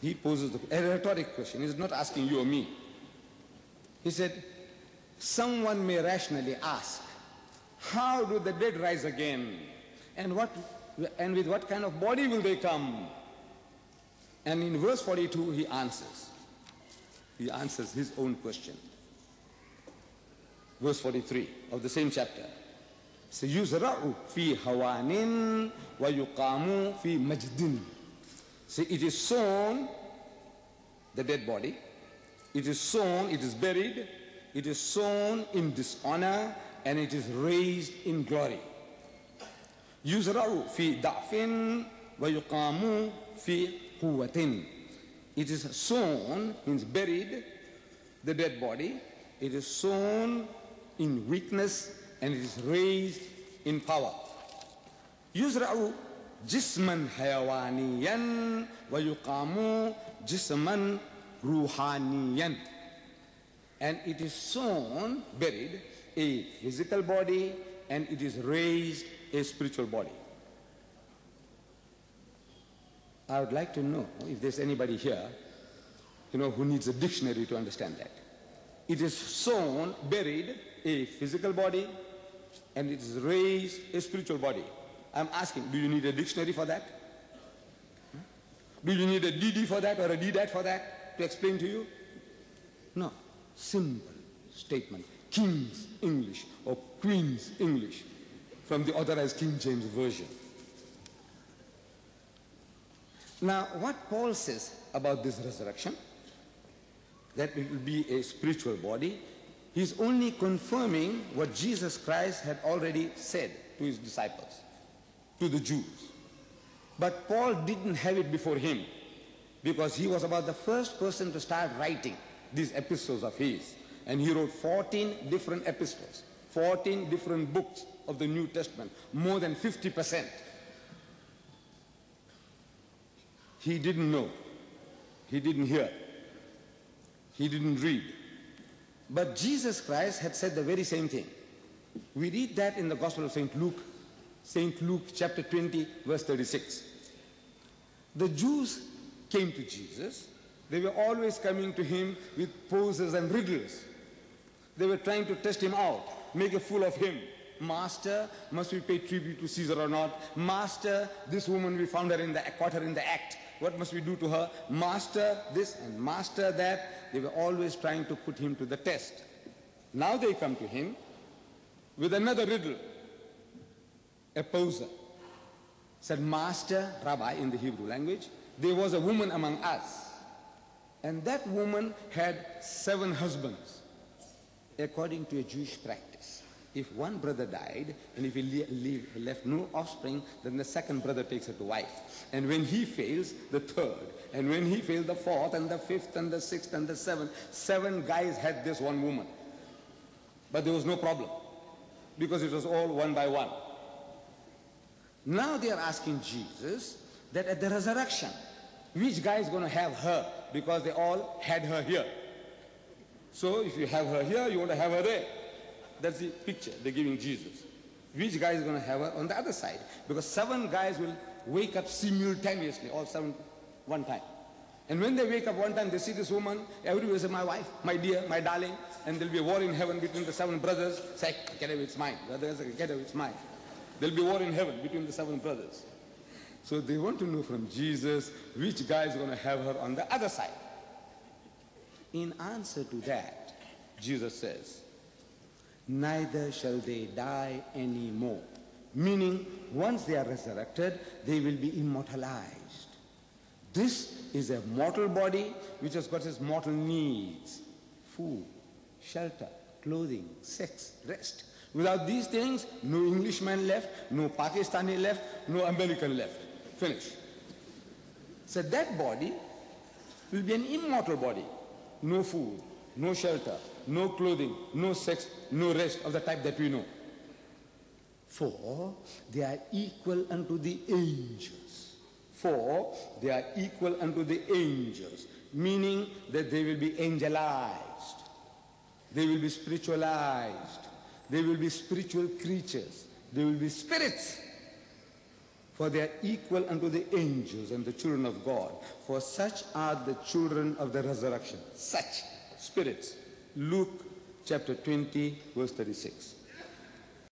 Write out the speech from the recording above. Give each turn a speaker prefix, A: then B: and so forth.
A: He poses a rhetoric question. He's not asking you or me. He said, someone may rationally ask, how do the dead rise again? And with what kind of body will they come? And in verse 42, he answers. He answers his own question. Verse 43 of the same chapter. سَيُزْرَعُ فِي هَوَانٍ وَيُقَامُ فِي مَجْدٍ. See, it is sown, the dead body. It is sown, it is buried. It is sown in dishonor, and it is raised in glory. يُزْرَعُ فِي ضَعْفٍ وَيُقَامُ فِي قُوَّةٍ. It is sown, means buried, the dead body. It is sown in weakness, and it is raised in power. يُزْرَعُ جِسْمًا حَيَوَانِيًا وَيُقَامُ جِسْمًا رُوحَانِيًا. And it is sown, buried, a physical body, and it is raised a spiritual body. I would like to know if there's anybody here, who needs a dictionary to understand that. It is sown, buried, a physical body, and it is raised a spiritual body. I'm asking, do you need a dictionary for that? Do you need a DD for that or a DDAT for that to explain to you? No. Simple statement. King's English or Queen's English from the authorized King James Version. Now, what Paul says about this resurrection, that it will be a spiritual body, he's only confirming what Jesus Christ had already said to his disciples, to the Jews. But Paul didn't have it before him, because he was about the first person to start writing these epistles of his. And he wrote 14 different epistles, 14 different books of the New Testament, more than 50%. He didn't know, he didn't hear, he didn't read. But Jesus Christ had said the very same thing. We read that in the Gospel of St. Luke chapter 20, verse 36. The Jews came to Jesus. They were always coming to him with poses and riddles. They were trying to test him out, make a fool of him. Master, must we pay tribute to Caesar or not? Master, this woman, we found her caught her in the act. What must we do to her? Master this and master that. They were always trying to put him to the test. Now they come to him with another riddle. A poser said, Master, Rabbi in the Hebrew language, there was a woman among us, and that woman had 7 husbands, according to a Jewish practice. If one brother died, and if he left no offspring, then the second brother takes her to wife. And when he fails, the third. And when he fails, the fourth, and the fifth, and the sixth, and the seventh. 7 guys had this one woman. But there was no problem, because it was all one by one. Now they are asking Jesus that at the resurrection, which guy is going to have her? Because they all had her here. So if you have her here, you want to have her there. That's the picture they're giving Jesus. Which guy is going to have her on the other side? Because 7 guys will wake up simultaneously, all 7 one time. And when they wake up one time, they see this woman, everybody says, my wife, my dear, my darling, and there'll be a war in heaven between the 7 brothers. Say, get away, it's mine. The others say, get away, it's mine. There'll be war in heaven between the 7 brothers. So they want to know from Jesus which guy is going to have her on the other side. In answer to that, Jesus says, neither shall they die anymore. Meaning, once they are resurrected, they will be immortalized. This is a mortal body which has got its mortal needs. Food, shelter, clothing, sex, rest. Without these things, no Englishman left, no Pakistani left, no American left. Finish. So that body will be an immortal body. No food, no shelter, no clothing, no sex, no rest of the type that we know. For they are equal unto the angels. For they are equal unto the angels. Meaning that they will be angelized. They will be spiritualized. They will be spiritual creatures. They will be spirits. for they are equal unto the angels and the children of God, for such are the children of the resurrection. Such spirits. Luke chapter 20, verse 36.